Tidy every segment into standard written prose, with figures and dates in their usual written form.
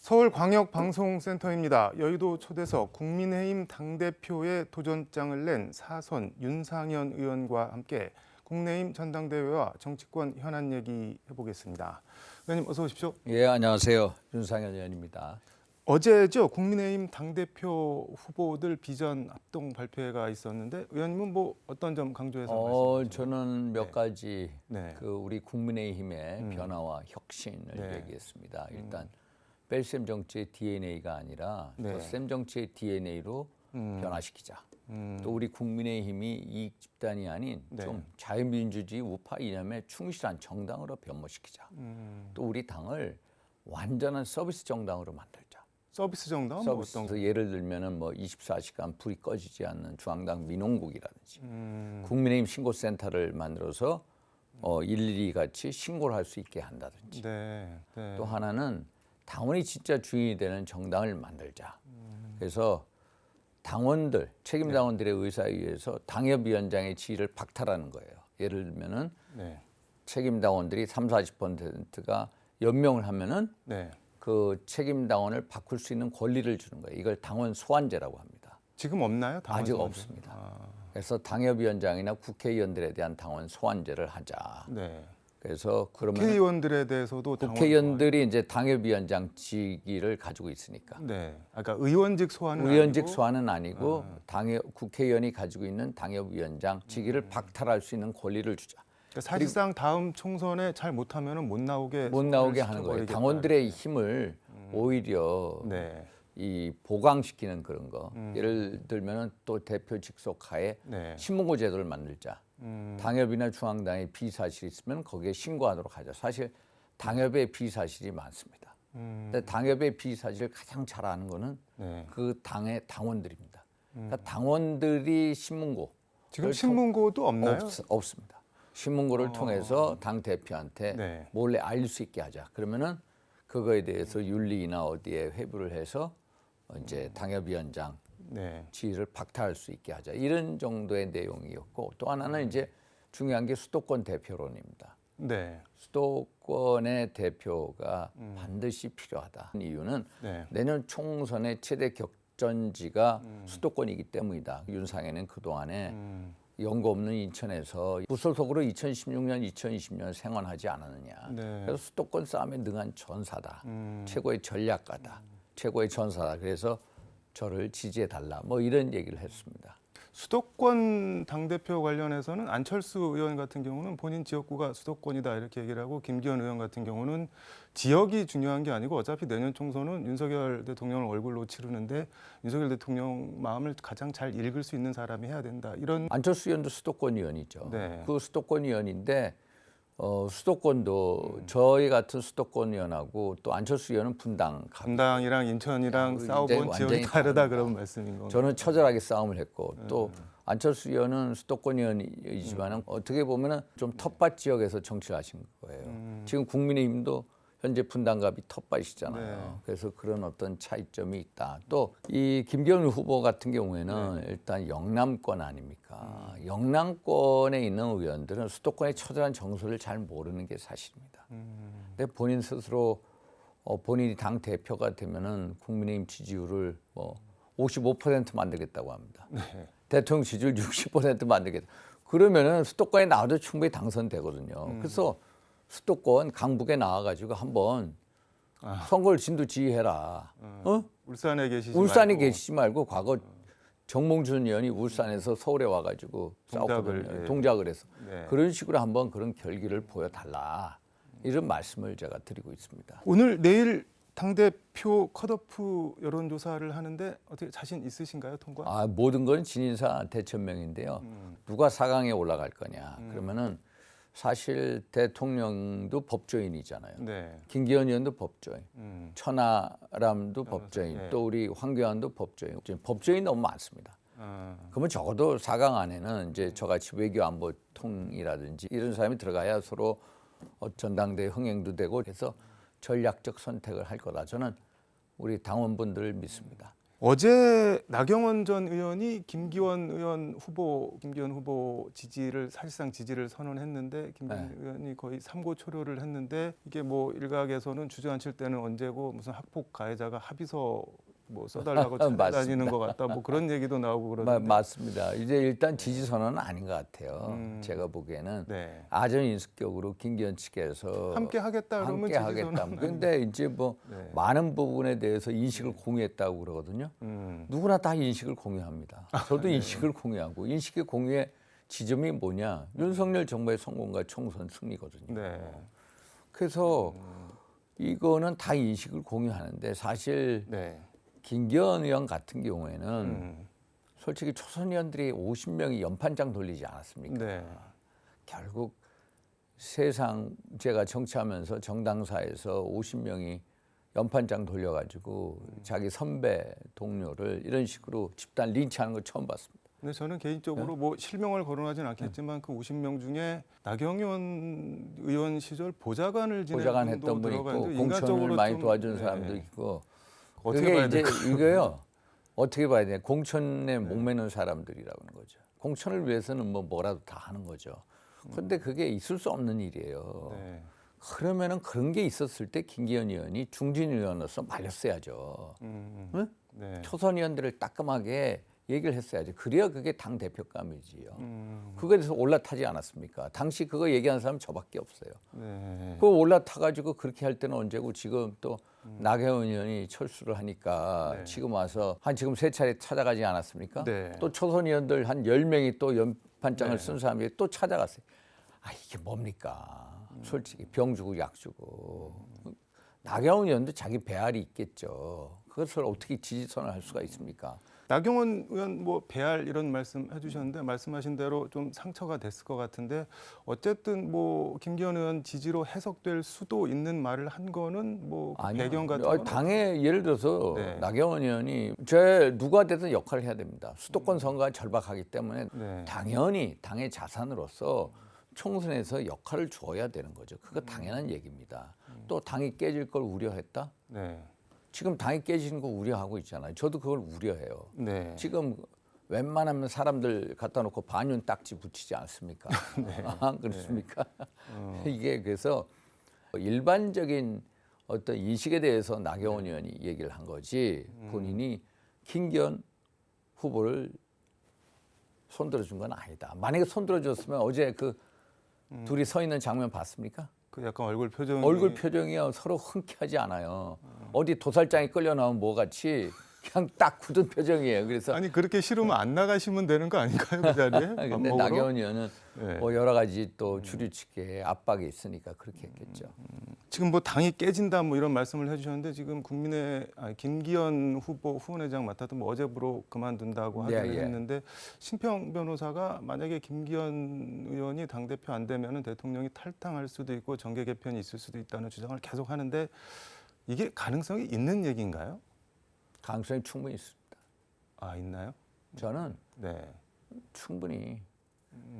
서울광역방송센터입니다. 여의도 초대석 국민의힘 당대표의 도전장을 낸 사선 윤상현 의원과 함께 국민의힘 전당대회와 정치권 현안 얘기 해보겠습니다. 의원님 어서 오십시오. 예, 안녕하세요. 윤상현 의원입니다. 어제죠. 국민의힘 당대표 후보들 비전 합동 발표회가 있었는데 의원님은 뭐 어떤 점 강조해서 말씀하시죠? 저는 몇 가지 네. 우리 국민의힘의 변화와 혁신을 얘기했습니다. 일단 뺄셈 정치의 DNA가 아니라 네. 셈 정치의 DNA로 변화시키자. 또 우리 국민의힘이 이익 집단이 아닌 네. 좀 자유민주주의 우파 이념에 충실한 정당으로 변모시키자. 또 우리 당을 완전한 서비스 정당으로 만들자. 서비스 정당? 서비스. 뭐 예를 들면은 뭐 24시간 불이 꺼지지 않는 중앙당 민원국이라든지 국민의힘 신고센터를 만들어서 일일이 같이 신고를 할 수 있게 한다든지. 네. 네. 또 하나는 당원이 진짜 주인이 되는 정당을 만들자. 그래서 당원들, 책임 당원들의 의사에 의해서 당협위원장의 지위를 박탈하는 거예요. 예를 들면은 네. 책임 당원들이 30~40%가 연명을 하면은 네. 그 책임 당원을 바꿀 수 있는 권리를 주는 거예요. 이걸 당원 소환제라고 합니다. 지금 없나요? 당원 아직 소환제? 없습니다. 그래서 당협위원장이나 국회의원들에 대한 당원 소환제를 하자. 네. 그래서 그러면 국회의원들에 대해서도 당원 국회의원들이 이제 당협위원장 직위를 가지고 있으니까 소환. 네. 아까 의원직 소환은 의원직 아니고 소환은 아니고 국회의원이 가지고 있는 당협위원장 직위를 박탈할 수 있는 권리를 주자. 그러니까 사실상 다음 총선에 잘 못하면은 못 나오게 하는 거예요. 당원들의 힘을 오히려 네. 이 보강시키는 그런 거. 예를 들면은 또 대표 직속하에 네. 신문고 제도를 만들자. 당협이나 중앙당에 비사실이 있으면 거기에 신고하도록 하자. 사실 당협에 비사실이 많습니다. 근데 당협의 비사실을 가장 잘 아는 거는 네. 그 당의 당원들입니다. 그러니까 당원들이 신문고 지금 신문고도 없나요? 없습니다. 신문고를 통해서 당 대표한테 네. 몰래 알릴 수 있게 하자. 그러면은 그거에 대해서 윤리나 어디에 회부를 해서 이제 당협위원장 네. 지위를 박탈할 수 있게 하자. 이런 정도의 내용이었고 또 하나는 이제 중요한 게 수도권 대표론입니다. 네. 수도권의 대표가 반드시 필요하다. 이유는 네. 내년 총선의 최대 격전지가 수도권이기 때문이다. 윤상현은 그동안에 연고 없는 인천에서 무소속으로 2016년, 2020년 생활하지 않았느냐. 네. 그래서 수도권 싸움에 능한 전사다. 최고의 전략가다. 최고의 전사다. 그래서 저를 지지해달라. 뭐 이런 얘기를 했습니다. 수도권 당대표 관련해서는 안철수 의원 같은 경우는 본인 지역구가 수도권이다 이렇게 얘기를 하고 김기현 의원 같은 경우는 지역이 중요한 게 아니고 어차피 내년 총선은 윤석열 대통령을 얼굴로 치르는데 윤석열 대통령 마음을 가장 잘 읽을 수 있는 사람이 해야 된다. 이런 안철수 의원도 수도권 의원이죠. 네. 그 수도권 의원인데 수도권도 저희 같은 수도권 의원하고 또 안철수 의원은 분당이랑 인천이랑 이제 싸워본 지역이 완전히 다르다 다릅니다. 그런 말씀인 건가요? 저는 처절하게 싸움을 했고 또 안철수 의원은 수도권 의원이지만 어떻게 보면은 좀 텃밭 지역에서 정치를 하신 거예요. 지금 국민의힘도 현재 분당갑이 텃밭이잖아요. 네. 그래서 그런 어떤 차이점이 있다. 또 이 김기현 후보 같은 경우에는 일단 영남권 아닙니까? 영남권에 있는 의원들은 수도권의 처절한 정서를 잘 모르는 게 사실입니다. 근데 본인 스스로 본인이 당 대표가 되면은 국민의힘 지지율을 뭐 55% 만들겠다고 합니다. 네. 대통령 지지율 60% 만들겠다. 그러면은 수도권에 나와도 충분히 당선되거든요. 그래서 수도권 강북에 나와가지고 한번 선거를 진두지휘해라. 울산에 울산에 말고. 계시지 말고 과거 정몽준 의원이 울산에서 서울에 와가지고 싸웠거든요. 동작을 해서. 네. 그런 식으로 한번 그런 결기를 보여달라. 이런 말씀을 제가 드리고 있습니다. 오늘 내일 당대표 컷오프 여론조사를 하는데 어떻게 자신 있으신가요? 통과? 모든 건 진인사 대천명인데요. 누가 4강에 올라갈 거냐. 그러면은 사실 대통령도 법조인이잖아요. 네. 김기현 의원도 법조인, 천하람도 법조인, 네. 또 우리 황교안도 법조인. 지금 법조인이 너무 많습니다. 그러면 적어도 4강 안에는 이제 저같이 외교안보통이라든지 이런 사람이 들어가야 서로 전당대회 흥행도 되고 해서 전략적 선택을 할 거다. 저는 우리 당원분들을 믿습니다. 어제 나경원 전 의원이 김기현 후보 지지를 사실상 지지를 선언했는데 김기현 네. 의원이 거의 삼고초려를 했는데 이게 뭐 일각에서는 주저앉힐 때는 언제고 무슨 학폭 가해자가 합의서 뭐 써달라고 찾아다니는 것 같다 뭐 그런 얘기도 나오고 그러는데 맞습니다. 이제 일단 지지 선언은 아닌 것 같아요. 제가 보기에는 네. 아전 인식적으로 김기현 측에서 함께 하겠다 그러면 함께 지지 하겠다. 선언 그런데 이제 뭐 네. 많은 부분에 대해서 인식을 공유했다고 그러거든요. 누구나 다 인식을 공유합니다. 저도 인식을 공유하고 인식의 공유의 지점이 뭐냐? 윤석열 정부의 성공과 총선 승리거든요. 네. 그래서 이거는 다 인식을 공유하는데 사실 네. 김기현 의원 같은 경우에는 솔직히 초선 의원들이 50명이 연판장 돌리지 않았습니까? 네. 결국 세상 제가 정치하면서 정당사에서 50명이 연판장 돌려가지고 자기 선배 동료를 이런 식으로 집단 린치하는 거 처음 봤습니다. 근데 저는 개인적으로 뭐 실명을 거론하진 않겠지만 그 50명 중에 나경원 의원 시절 보좌관을 지낸 보좌관 분도 했던 분이 들어가 있고 있는데 공천을 인간적으로 많이 좀, 도와준 네. 사람도 있고 어떻게 그게 봐야 이제 될까요? 이거요. 어떻게 봐야 돼? 공천에 목매는 사람들이라는 거죠. 공천을 위해서는 뭐라도 다 하는 거죠. 그런데 그게 있을 수 없는 일이에요. 네. 그러면은 그런 게 있었을 때 김기현 의원이 중진 의원으로서 말렸어야죠. 응? 네. 초선 의원들을 따끔하게 얘기를 했어야죠. 그래야 그게 당 대표감이지요. 그거에 대해서 올라타지 않았습니까? 당시 그거 얘기하는 사람 저밖에 없어요. 네. 그거 올라타가지고 그렇게 할 때는 언제고 지금 또 나경원 의원이 철수를 하니까 네. 지금 와서 한 지금 3차례 찾아가지 않았습니까? 네. 또 초선 의원들 한 10명이 또 연판장을 네. 쓴 사람이 또 찾아갔어요. 아 이게 뭡니까? 솔직히 병 주고 약 주고 나경원 의원도 자기 배알이 있겠죠. 그것을 어떻게 지지선을 할 수가 있습니까? 나경원 의원 뭐 배알 이런 말씀 해주셨는데 말씀하신 대로 좀 상처가 됐을 것 같은데 어쨌든 뭐 김기현 의원 지지로 해석될 수도 있는 말을 한 거는 뭐그 아니요. 배경 같은 건 당에 예를 들어서 네. 나경원 의원이 제 누가 되든 역할을 해야 됩니다. 수도권 선거가 절박하기 때문에 네. 당연히 당의 자산으로서 총선에서 역할을 주어야 되는 거죠. 그거 당연한 얘기입니다. 또 당이 깨질 걸 우려했다? 네. 지금 당이 깨지는 거 우려하고 있잖아요. 저도 그걸 우려해요. 네. 지금 웬만하면 사람들 갖다 놓고 반윤 딱지 붙이지 않습니까? 안 그렇습니까? 이게 그래서 일반적인 어떤 인식에 대해서 나경원 의원이 얘기를 한 거지 본인이 김기현 후보를 손들어 준 건 아니다. 만약에 손들어 줬으면 어제 그 둘이 서 있는 장면 봤습니까? 그 약간 얼굴 표정이 얼굴 표정이요 서로 흔쾌하지 않아요. 어디 도살장에 끌려 나온 뭐 같이 그냥 딱 굳은 표정이에요. 그래서 아니 그렇게 싫으면 안 나가시면 되는 거 아닌가요 그 자리에? 밥 근데 먹으러? 나경원 의원은 네. 뭐 여러 가지 또 주류측에 압박이 있으니까 그렇게 했겠죠. 지금 뭐 당이 깨진다 뭐 이런 말씀을 해주셨는데 지금 김기현 후보 후원회장 맡았던 뭐 어제부로 그만둔다고 하기는 예. 했는데 신평 변호사가 만약에 김기현 의원이 당 대표 안 되면은 대통령이 탈당할 수도 있고 정계 개편이 있을 수도 있다는 주장을 계속 하는데 이게 가능성이 있는 얘기인가요? 가능성이 충분히 있습니다. 아 있나요? 저는 네. 충분히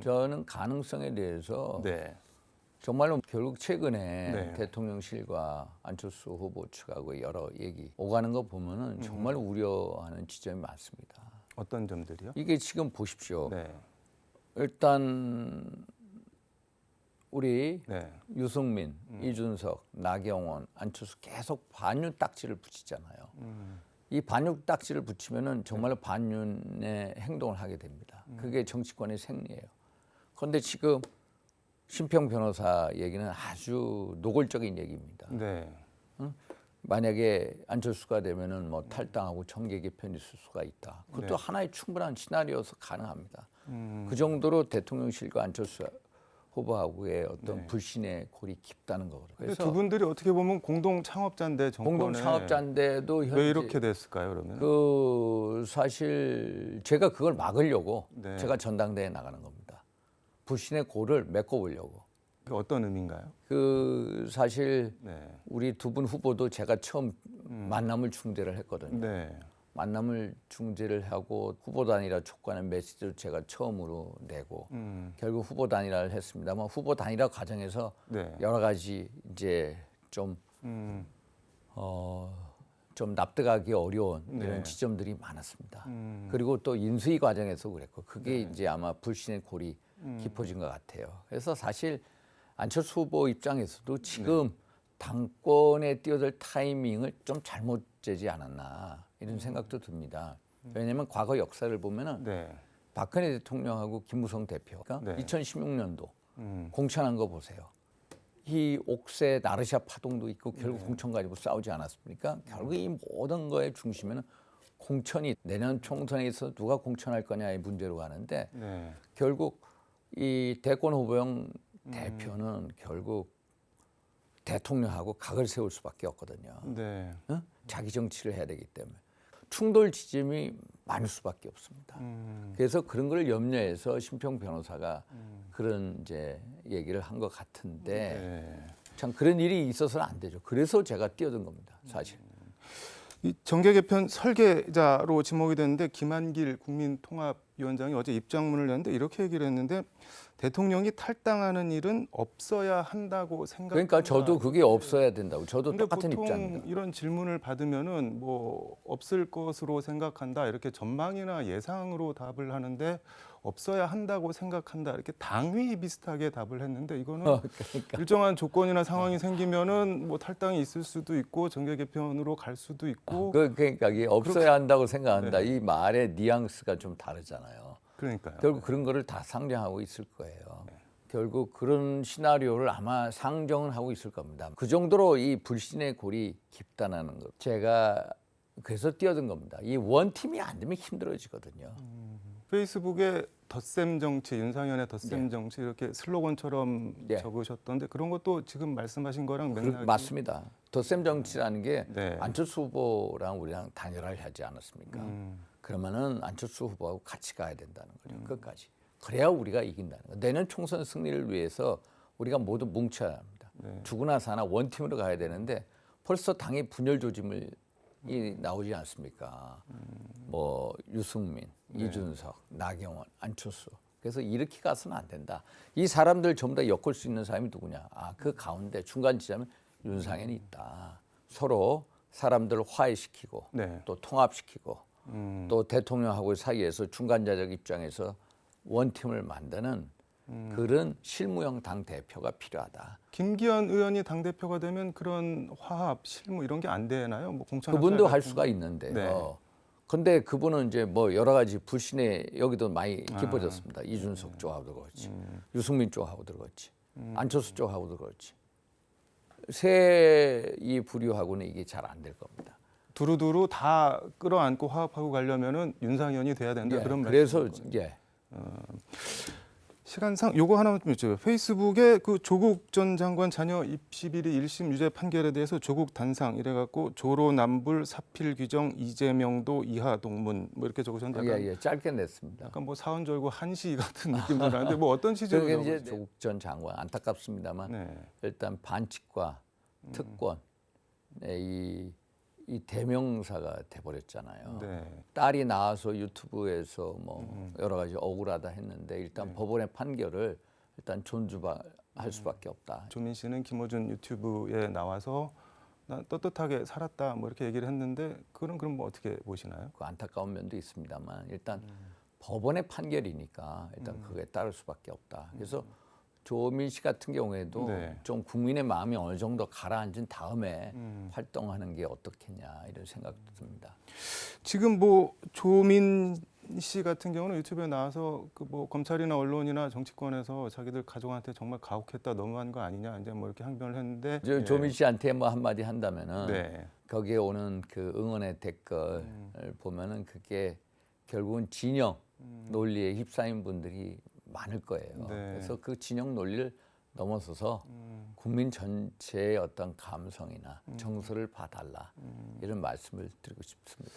저는 가능성에 대해서 네. 정말로 결국 최근에 네. 대통령실과 안철수 후보 측하고 여러 얘기 오가는 거 보면은 정말 우려하는 지점이 많습니다. 어떤 점들이요? 이게 지금 보십시오. 네. 일단 우리 네. 유승민, 이준석, 나경원, 안철수 계속 반윤 딱지를 붙이잖아요. 이 반윤 딱지를 붙이면은 정말로 반윤의 행동을 하게 됩니다. 그게 정치권의 생리예요. 그런데 지금 신평 변호사 얘기는 아주 노골적인 얘기입니다. 네. 만약에 안철수가 되면은 뭐 탈당하고 정계 개편이 있을 수가 있다. 그것도 네. 하나의 충분한 시나리오여서 가능합니다. 그 정도로 대통령실과 안철수 후보하고의 어떤 네. 불신의 골이 깊다는 거거든요. 근데 그래서 두 분들이 어떻게 보면 공동 창업자인데 정권에 공동 창업자인데도 현재 왜 이렇게 됐을까요? 그러면? 그 사실 제가 그걸 막으려고 네. 제가 전당대회에 나가는 겁니다. 불신의 골을 메꿔보려고. 그 어떤 의미인가요? 그 사실 네. 우리 두 분 후보도 제가 처음 만남을 중재를 했거든요. 네. 만남을 중재를 하고 후보 단일화 촉구하는 메시지를 제가 처음으로 내고 결국 후보 단일화를 했습니다만 후보 단일화 과정에서 네. 여러 가지 이제 좀 좀 납득하기 어려운 네. 이런 지점들이 많았습니다. 음. 그리고 또 인수위 과정에서 그랬고 그게 네. 이제 아마 불신의 골이 깊어진 것 같아요. 그래서 사실 안철수 후보 입장에서도 지금 네. 당권에 뛰어들 타이밍을 좀 잘못 재지 않았나 이런 생각도 듭니다. 왜냐하면 과거 역사를 보면은 네. 박근혜 대통령하고 김무성 대표가 네. 2016년도 음. 공천한 거 보세요. 이 옥새 나르샤 파동도 있고 결국 네. 공천 가지고 싸우지 않았습니까? 결국 이 모든 거의 중심에는 공천이 내년 총선에서 누가 공천할 거냐의 문제로 가는데 네. 결국 이 대권 후보형 대표는 결국 대통령하고 각을 세울 수밖에 없거든요. 네. 어? 자기 정치를 해야 되기 때문에 충돌 지점이 많을 수밖에 없습니다. 그래서 그런 걸 염려해서 심평 변호사가 그런 이제 얘기를 한 것 같은데 네. 참 그런 일이 있어서는 안 되죠. 그래서 제가 뛰어든 겁니다, 사실. 이 정계 개편 설계자로 지목이 됐는데 김한길 국민통합위원장이 어제 입장문을 냈는데 이렇게 얘기를 했는데 대통령이 탈당하는 일은 없어야 한다고 생각한다. 그러니까 저도 그게 없어야 된다고. 저도 근데 똑같은 보통 입장입니다. 이런 질문을 받으면은 뭐 없을 것으로 생각한다 이렇게 전망이나 예상으로 답을 하는데 없어야 한다고 생각한다 이렇게 당위 비슷하게 답을 했는데 이거는 그러니까. 일정한 조건이나 상황이 생기면은 뭐 탈당이 있을 수도 있고 정계 개편으로 갈 수도 있고 그러니까 이게 없어야 한다고 생각한다. 네. 이 말의 뉘앙스가 좀 다르잖아요. 그러니까요. 결국 그런 거를 다 상정하고 있을 거예요. 결국 그런 시나리오를 아마 상정은 하고 있을 겁니다. 그 정도로 이 불신의 골이 깊다는 것. 제가 그래서 뛰어든 겁니다. 이 원팀이 안 되면 힘들어지거든요. 페이스북에 덧셈 정치, 윤상현의 덧셈 네. 정치 이렇게 슬로건처럼 네. 적으셨던데 그런 것도 지금 말씀하신 거랑 맥락이 맞습니다. 덧셈 정치라는 게 네. 안철수 후보랑 우리랑 단일화를 하지 않았습니까? 그러면은 안철수 후보하고 같이 가야 된다는 거죠. 끝까지. 그래야 우리가 이긴다는 거예요. 내년 총선 승리를 위해서 우리가 모두 뭉쳐야 합니다. 네. 죽으나 사나 원팀으로 가야 되는데 벌써 당의 분열 조짐을 이 나오지 않습니까? 뭐 유승민, 이준석, 나경원, 안철수. 그래서 이렇게 가서는 안 된다. 이 사람들 전부 다 엮을 수 있는 사람이 누구냐? 그 가운데 중간 지점에 윤상현이 있다. 서로 사람들을 화해시키고 네. 또 통합시키고 또 대통령하고 사이에서 중간자적 입장에서 원팀을 만드는 그런 실무형 당 대표가 필요하다. 김기현 의원이 당 대표가 되면 그런 화합, 실무 이런 게 안 되나요? 뭐 공천 그분도 합살 할 같은 수가 있는데요. 네. 근데 그분은 이제 뭐 여러 가지 불신에 여기도 많이 깊어졌습니다. 이준석 쪽하고도 그렇지, 유승민 쪽하고도 그렇지, 안철수 쪽하고도 그렇지. 새 이 부류하고는 이게 잘 안 될 겁니다. 두루두루 다 끌어안고 화합하고 가려면은 윤상현이 돼야 된다 예, 그런 그래서 말씀이거든요. 예, 시간상 요거 하나만 좀 여쭤요. 페이스북에 그 조국 전 장관 자녀 입시 비리 1심 유죄 판결에 대해서 조국 단상 이래갖고 조로남불 사필 규정 이재명도 이하 동문 뭐 이렇게 적으셨는데 약간, 예, 짧게 냈습니다. 약간 뭐 사원절고 한시 같은 느낌도 나는데 뭐 어떤 취지로 그게 이제 적으셨죠? 조국 전 장관 안타깝습니다만 네. 일단 반칙과 특권 이 대명사가 돼버렸잖아요. 네. 딸이 나와서 유튜브에서 뭐 여러 가지 억울하다 했는데 일단 네. 법원의 판결을 일단 존중할 수밖에 없다. 조민 씨는 김어준 유튜브에 나와서 난 떳떳하게 살았다 뭐 이렇게 얘기를 했는데 그럼 뭐 어떻게 보시나요? 그 안타까운 면도 있습니다만 일단 법원의 판결이니까 일단 그게 따를 수밖에 없다. 그래서 조민 씨 같은 경우에도 네. 좀 국민의 마음이 어느 정도 가라앉은 다음에 활동하는 게 어떻겠냐 이런 생각도 듭니다. 지금 뭐 조민 씨 같은 경우는 유튜브에 나와서 그 뭐 검찰이나 언론이나 정치권에서 자기들 가족한테 정말 가혹했다 너무한 거 아니냐 이제 뭐 이렇게 항변을 했는데 예. 조민 씨한테 뭐 한마디 한다면은 네. 거기에 오는 그 응원의 댓글을 보면은 그게 결국은 진영 논리에 휩싸인 분들이 많을 거예요. 네. 그래서 그 진영 논리를 넘어서서 국민 전체의 어떤 감성이나 정서를 봐달라 이런 말씀을 드리고 싶습니다.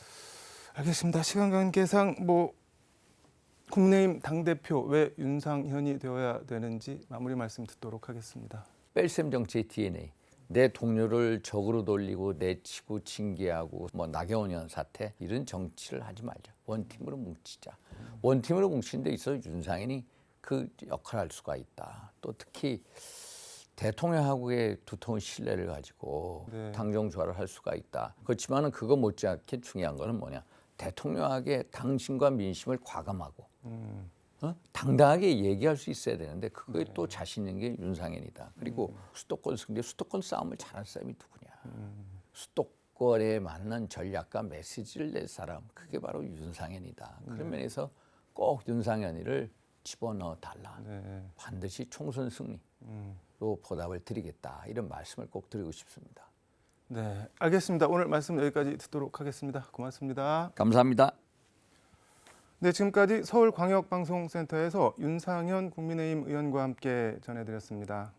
알겠습니다. 시간 관계상 뭐 국민의힘 당대표 왜 윤상현이 되어야 되는지 마무리 말씀 듣도록 하겠습니다. 뺄셈 정치의 DNA. 내 동료를 적으로 돌리고 내치고 징계하고 뭐 나경원 의원 사태 이런 정치를 하지 말자. 원팀으로 뭉치자. 원팀으로 뭉치는 데 있어서 윤상현이 그 역할을 할 수가 있다. 또 특히 대통령하고의 두터운 신뢰를 가지고 네. 당정 조화를 할 수가 있다. 그렇지만은 그거 못지않게 중요한 거는 뭐냐? 대통령에게 당신과 민심을 과감하고 당당하게 얘기할 수 있어야 되는데 그거에 또 자신 있는 게 윤상현이다. 그리고 수도권 승리, 수도권 싸움을 잘할 사람이 누구냐? 수도권에 맞는 전략과 메시지를 낼 사람, 그게 바로 윤상현이다. 그런 면에서 꼭 윤상현이를 집어넣어 달라. 네. 반드시 총선 승리로 보답을 드리겠다. 이런 말씀을 꼭 드리고 싶습니다. 네, 알겠습니다. 오늘 말씀 여기까지 듣도록 하겠습니다. 고맙습니다. 감사합니다. 네, 지금까지 서울광역방송센터에서 윤상현 국민의힘 의원과 함께 전해드렸습니다.